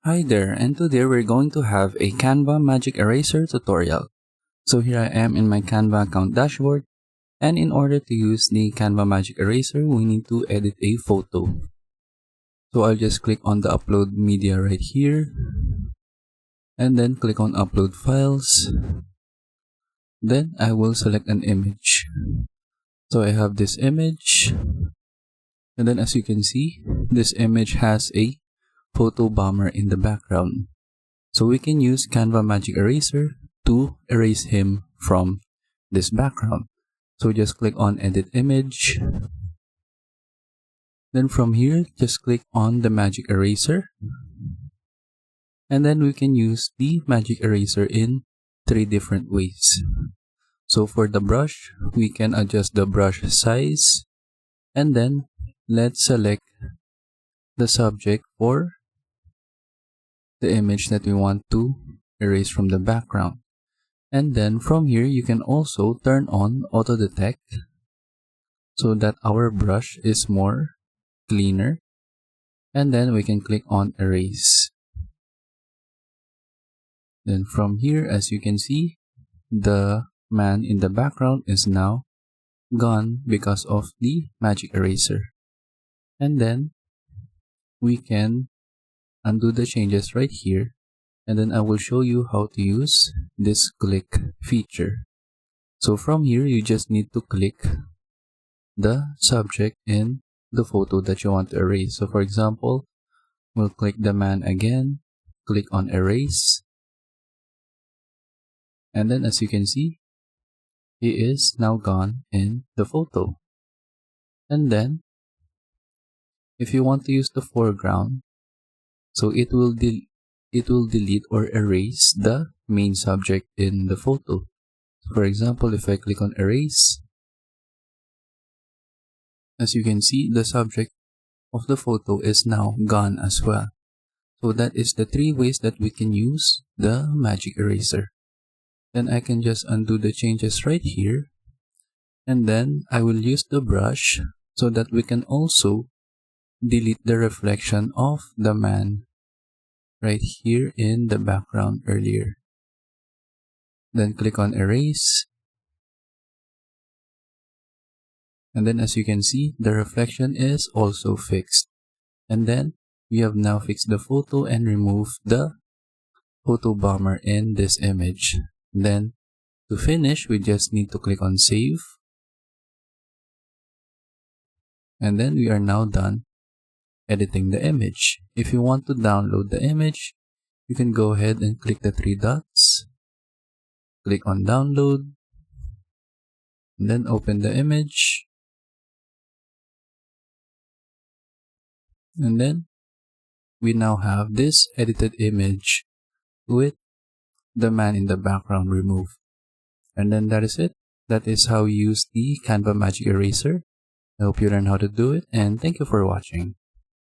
Hi there, and today we're going to have a Canva Magic Eraser tutorial. So here I am in my Canva account dashboard, and in order to use the Canva Magic Eraser, we need to edit a photo. So I'll just click on the upload media right here, and then click on upload files. Then I will select an image. So I have this image, and then as you can see, this image has a photo bomber in the background. So we can use Canva Magic Eraser to erase him from this background. So just click on edit image. Then from here, just click on the Magic Eraser. And then we can use the Magic Eraser in 3 different ways. So for the brush, we can adjust the brush size. And then let's select the subject for the image that we want to erase from the background. And then from here, you can also turn on auto detect so that our brush is more cleaner. And then we can click on erase. Then from here, as you can see, the man in the background is now gone because of the magic eraser. And then we can undo the changes right here, and then I will show you how to use this click feature. So from here, you just need to click the subject in the photo that you want to erase. So for example, we'll click the man again, click on erase, and then as you can see, he is now gone in the photo. And then if you want to use the foreground, so it will delete or erase the main subject in the photo. For example, if I click on erase, as you can see, the subject of the photo is now gone as well. So that is the 3 ways that we can use the magic eraser. Then I can just undo the changes right here, and then I will use the brush so that we can also delete the reflection of the man right here in the background earlier. Then click on erase, and then as you can see, the reflection is also fixed. And then we have now fixed the photo and removed the photo bomber in this image. Then to finish, we just need to click on save, and then we are now done editing the image. If you want to download the image, you can go ahead and click the 3 dots, click on download, and then open the image. And then we now have this edited image with the man in the background removed. And then that is it. That is how you use the Canva Magic Eraser. I hope you learn how to do it, and thank you for watching.